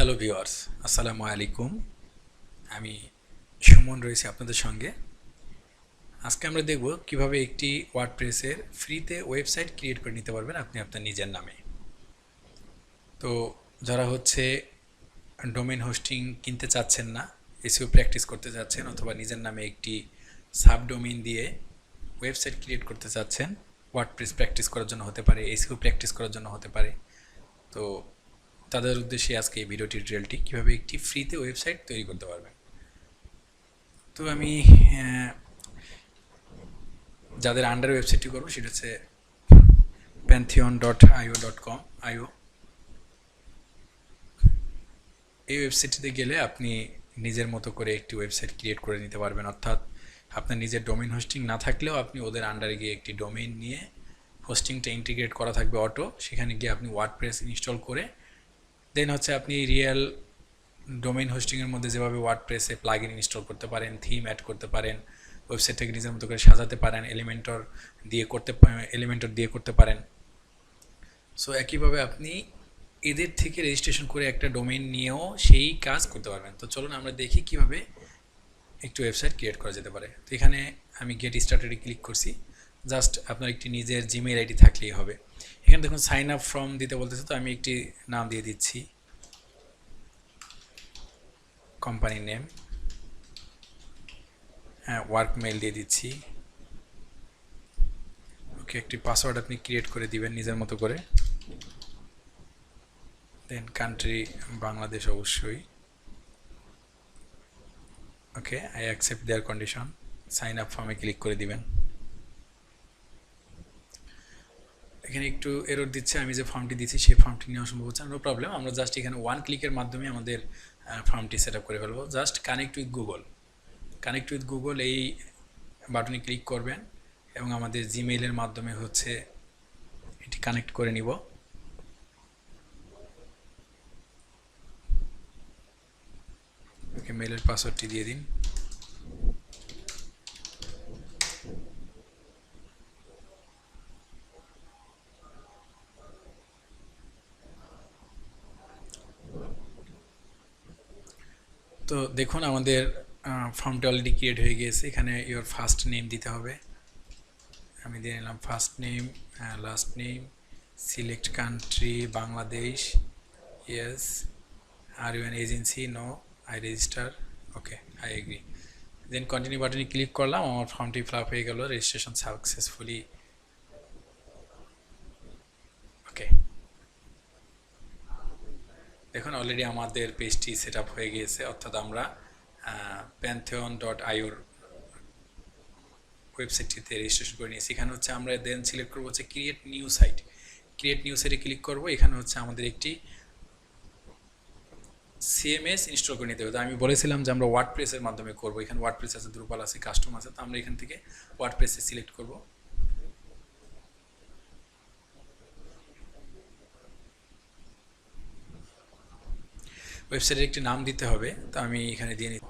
Hello viewers, আসসালামু আলাইকুম। আমি সুমন রয়েছি আপনাদের সঙ্গে। আজকে আমরা দেখব কিভাবে একটি ওয়ার্ডপ্রেসের ফ্রিতে ওয়েবসাইট ক্রিয়েট করে নিতে পারবেন আপনি আপনার নিজের নামে। তো যারা হচ্ছে ডোমেইন হোস্টিং কিনতে চাচ্ছেন না, এসইও প্র্যাকটিস করতে চাচ্ছেন অথবা নিজের নামে একটি সাবডোমেইন দিয়ে ওয়েবসাইট ক্রিয়েট করতে চাচ্ছেন, ওয়ার্ডপ্রেস প্র্যাকটিস করার জন্য হতে পারে, এসইও প্র্যাকটিস করার জন্য হতে পারে। তো তাদের উদ্দেশ্যে আজকে এই ভিডিও টিউটোরিয়ালটি কীভাবে একটি ফ্রিতে ওয়েবসাইট তৈরি করতে পারবেন। তো আমি যাদের আন্ডার ওয়েবসাইটটি করবো সেটা হচ্ছে pantheon.io.com এই ওয়েবসাইটটিতে গেলে আপনি নিজের মতো করে একটি ওয়েবসাইট ক্রিয়েট করে নিতে পারবেন। অর্থাৎ আপনার নিজের ডোমেইন হোস্টিং না থাকলেও আপনি ওদের আন্ডারে গিয়ে একটি ডোমেইন নিয়ে হোস্টিংটা ইন্টিগ্রেট করা থাকবে অটো, সেখানে গিয়ে আপনি ওয়ার্ডপ্রেস ইনস্টল করে দেন হচ্ছে আপনি রিয়েল ডোমেইন হোস্টিংয়ের মধ্যে যেভাবে ওয়ার্ডপ্রেসে প্লাগইন ইনস্টল করতে পারেন, থিম অ্যাড করতে পারেন, ওয়েবসাইটটাকে নিজের মতো করে সাজাতে পারেন, এলিমেন্টর দিয়ে করতে পারেন। সো একইভাবে আপনি এদের থেকে রেজিস্ট্রেশন করে একটা ডোমেইন নিয়েও সেই কাজ করতে পারবেন। তো চলুন আমরা দেখি কিভাবে একটু ওয়েবসাইট ক্রিয়েট করা যেতে পারে। তো এখানে আমি গেট স্টার্টেডে ক্লিক করছি। জাস্ট আপনার একটি নিজের জিমেইল আইডি থাকলেই হবে। এখানে দেখুন সাইন আপ ফর্ম দিতে বলতেছে, তো আমি একটি নাম দিয়ে দিচ্ছি, কোম্পানি নেম, ওয়ার্ক মেইল দিয়ে দিচ্ছি। ওকে, একটি পাসওয়ার্ড আপনি ক্রিয়েট করে দিবেন নিজের মতো করে। দেন কান্ট্রি বাংলাদেশ অবশ্যই। Okay, I accept their condition. Sign up ফর্মে ক্লিক করে দিবেন। এখানে একটু এরর দিচ্ছে, আমি যে ফর্মটি দিচ্ছি সেই ফর্মটি নেওয়া সম্ভব হচ্ছে না, নো প্রবলেম। আমরা জাস্ট এখানে ওয়ান ক্লিকের মাধ্যমে আমাদের ফর্মটি সেট আপ করে ফেলবো। জাস্ট কানেক্ট উইথ গুগল এই বাটনে ক্লিক করবেন এবং আমাদের জিমেইলের মাধ্যমে হচ্ছে এটি কানেক্ট করে নিব। ওকে, মেইলের পাসওয়ার্ডটি দিয়ে দিন। তো দেখুন আমাদের ফর্মটা অলরেডি ক্রিয়েট হয়ে গিয়েছে। এখানে ইওর ফার্স্ট নেম দিতে হবে, আমি দিয়ে নিলাম first name, last name, select country Bangladesh, yes, are you an agency, no, I register, okay, I agree. Then continue বাটনে ক্লিক করলাম, আমার ফর্মটি ফিল আপ হয়ে গেল, রেজিস্ট্রেশন সাকসেসফুলি। ওকে, দেখুন অলরেডি আমাদের পেজটি সেট আপ হয়ে গিয়েছে, অর্থাৎ আমরা pantheon.ioর ওয়েবসাইটটিতে রেজিস্ট্রেশন করে নিয়েছি। এখানে হচ্ছে আমরা দেন সিলেক্ট করবো হচ্ছে ক্রিয়েট নিউ সাইটে ক্লিক করবো। এখানে হচ্ছে আমাদের একটি সিএমএস ইনস্টল করে নিতে হবে। তো আমি বলেছিলাম যে আমরা ওয়ার্ডপ্রেসের মাধ্যমে করবো। এখানে ওয়ার্ডপ্রেস আছে, দ্রুপাল আছে, কাস্টম আছে, তো আমরা এখান থেকে ওয়ার্ডপ্রেসে সিলেক্ট করবো। ওয়েবসাইটের একটি নাম দিতে হবে, তো আমি এখানে দিয়ে নিই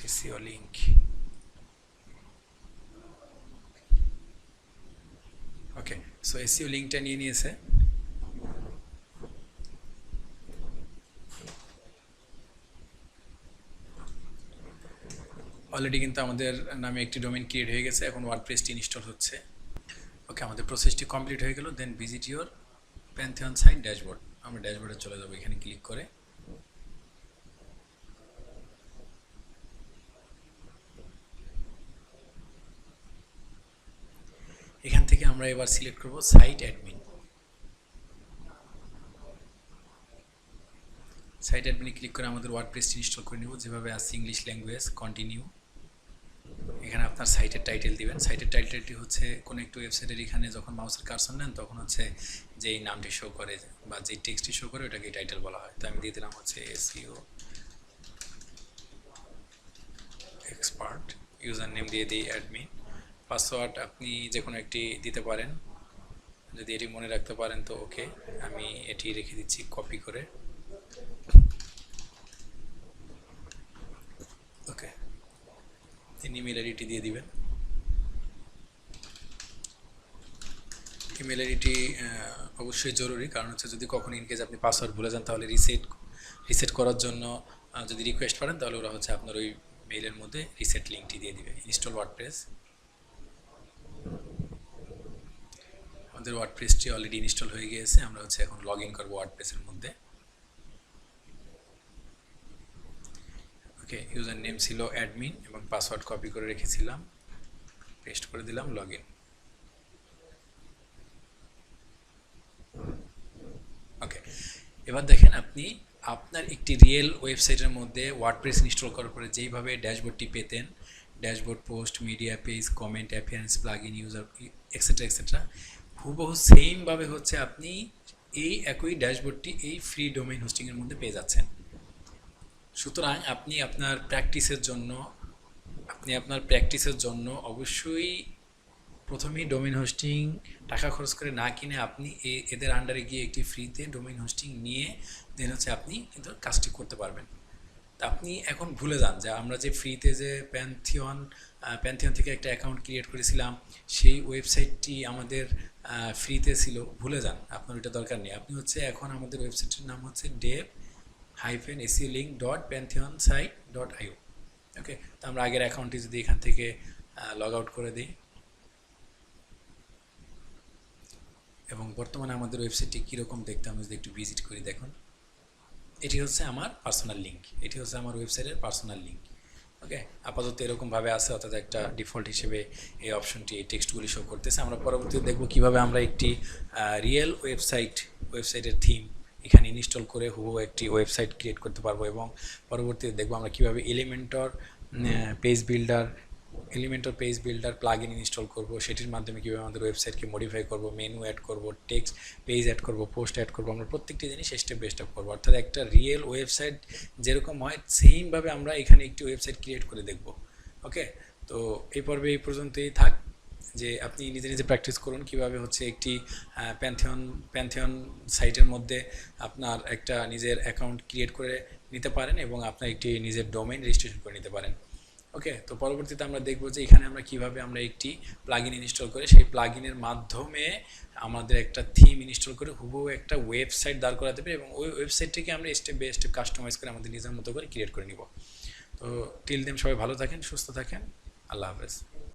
এসইও লিঙ্ক। ওকে, সো এসইও লিঙ্কটা নিয়ে নিয়েছে। অলরেডি কিন্তু আমাদের নামে একটি ডোমেইন ক্রিয়েট হয়ে গেছে, এখন ওয়ার্ডপ্রেসটি ইনস্টল হচ্ছে। ওকে, আমাদের প্রসেসটি কমপ্লিট হয়ে গেল। Then visit your Pantheon site dashboard. আমরা ড্যাশবোর্ডে চলে যাবো এখানে ক্লিক করে। এখান থেকে আমরা এবার সিলেক্ট করব সাইট অ্যাডমিনে ক্লিক করে আমাদের ওয়ার্ডপ্রেসটি ইনস্টল করে নেব। যেভাবে আছে ইংলিশ ল্যাঙ্গুয়েজ, কন্টিনিউ। এখানে আপনার সাইটের টাইটেল দিবেন। সাইটের টাইটেলটি হচ্ছে কোনো একটু ওয়েবসাইটের এখানে যখন মাউসের কার্সর নেন তখন হচ্ছে যেই নামটি শো করে বা যেই টেক্সটটি শো করে ওটাকে টাইটেল বলা হয়। তো আমি দিয়ে দিলাম হচ্ছে এসইও এক্সপার্ট। ইউজার নেম দিয়ে দিই অ্যাডমিন। পাসওয়ার্ড আপনি যে কোনো একটি দিতে পারেন, যদি এটি মনে রাখতে পারেন তো ওকে, আমি এটি রেখে দিচ্ছি কপি করে। ওকে, ইমেল আইডিটি দিয়ে দিবেন। ইমেল আইডিটি অবশ্যই জরুরি, কারণ হচ্ছে যদি কখনো ইনকেস আপনি পাসওয়ার্ড ভুলে যান তাহলে রিসেট করার জন্য যদি রিকোয়েস্ট করেন তাহলে ওরা হচ্ছে আপনার ওই মেইলের মধ্যে রিসেট লিঙ্কটি দিয়ে দিবে। Install WordPress. আমাদের ওয়ার্ডপ্রেসটি অলরেডি ইনস্টল হয়ে গিয়েছে, আমরা হচ্ছে এখন লগ ইন করবো ওয়ার্ডপ্রেসের মধ্যে। ওকে, ইউজার নেম ছিল অ্যাডমিন এবং পাসওয়ার্ড কপি করে রেখেছিলাম, পেস্ট করে দিলাম, লগ ইন। ওকে, এবার দেখেন আপনি আপনার একটি রিয়েল ওয়েবসাইটের মধ্যে ওয়ার্ডপ্রেস ইনস্টল করার পরে যেইভাবে ড্যাশবোর্ডটি পেতেন, dashboard, post, media page, comment, appearance, plugin, user etcetera etcetera, হুবহু সেমভাবে হচ্ছে আপনি এই একই ড্যাশবোর্ডটি এই ফ্রি ডোমেইন হোস্টিংয়ের মধ্যে পেয়ে যাচ্ছেন। সুতরাং আপনার প্র্যাকটিসের জন্য অবশ্যই প্রথমেই ডোমেইন হোস্টিং টাকা খরচ করে না কিনে আপনি এদের আন্ডারে গিয়ে একটি ফ্রিতে ডোমেইন হোস্টিং নিয়ে দেন হচ্ছে আপনি কিন্তু কাজটি করতে পারবেন। তা আপনি এখন ভুলে যান যে আমরা যে ফ্রিতে যে প্যান্থিয়ন থেকে একটা অ্যাকাউন্ট ক্রিয়েট করেছিলাম, সেই ওয়েবসাইটটি আমাদের ফ্রিতে ছিল, ভুলে যান, আপনার ওইটা দরকার নেই। আপনি হচ্ছে এখন আমাদের ওয়েবসাইটের নাম হচ্ছে dev-seulink.pantheonsite.io। ওকে, তো আমরা আগের অ্যাকাউন্টটি যদি এখান থেকে লগ আউট করে দিই এবং বর্তমানে আমাদের ওয়েবসাইটটি কীরকম দেখতে আমি যদি একটু ভিজিট করি, দেখুন এটি হচ্ছে আমার পার্সোনাল লিঙ্ক, এটি হচ্ছে আমার ওয়েবসাইটের পার্সোনাল লিঙ্ক। ওকে, আপাতত এরকমভাবে আছে, অর্থাৎ একটা ডিফল্ট হিসেবে এই অপশনটি এই টেক্সটগুলি শো করতেছে। আমরা পরবর্তীতে দেখব কীভাবে আমরা একটি রিয়েল ওয়েবসাইটের থিম এখানে ইনস্টল করে হুবহু একটি ওয়েবসাইট ক্রিয়েট করতে পারবো, এবং পরবর্তীতে দেখবো আমরা কীভাবে Elementor page builder plugin install করব, সেটির মাধ্যমে কীভাবে আমাদের ওয়েবসাইটকে মডিফাই করব, মেনু অ্যাড করব, টেক্সট পেজ অ্যাড করব, পোস্ট অ্যাড করব, আমরা প্রত্যেকটি জিনিস স্টেপ বাই স্টেপ করবো। অর্থাৎ একটা রিয়েল ওয়েবসাইট যেরকম হয় সেমভাবে আমরা এখানে একটি ওয়েবসাইট ক্রিয়েট করে দেখব। ওকে, তো এই পর্বে এই পর্যন্তই থাক, যে আপনি নিজে নিজে প্র্যাকটিস করুন কীভাবে হচ্ছে একটি প্যান্থিয়ন সাইটের মধ্যে আপনার একটা নিজের অ্যাকাউন্ট ক্রিয়েট করে নিতে পারেন এবং আপনার একটি নিজের ডোমেইন রেজিস্ট্রেশন করে নিতে পারেন। ওকে, তো পরবর্তীতে আমরা দেখব যে এখানে আমরা কিভাবে আমরা একটি প্লাগইন ইনস্টল করে সেই প্লাগইনের মাধ্যমে আমাদের একটা থিম ইনস্টল করে হুবহু একটা ওয়েবসাইট দাঁড় করাতে পারি এবং ওই ওয়েবসাইটটিকে আমরা স্টেপ বাই স্টেপ কাস্টমাইজ করে আমাদের নিজের মতো করে ক্রিয়েট করে নিব। তো টিল দেন সবাই ভালো থাকেন, সুস্থ থাকেন, আল্লাহ হাফেজ।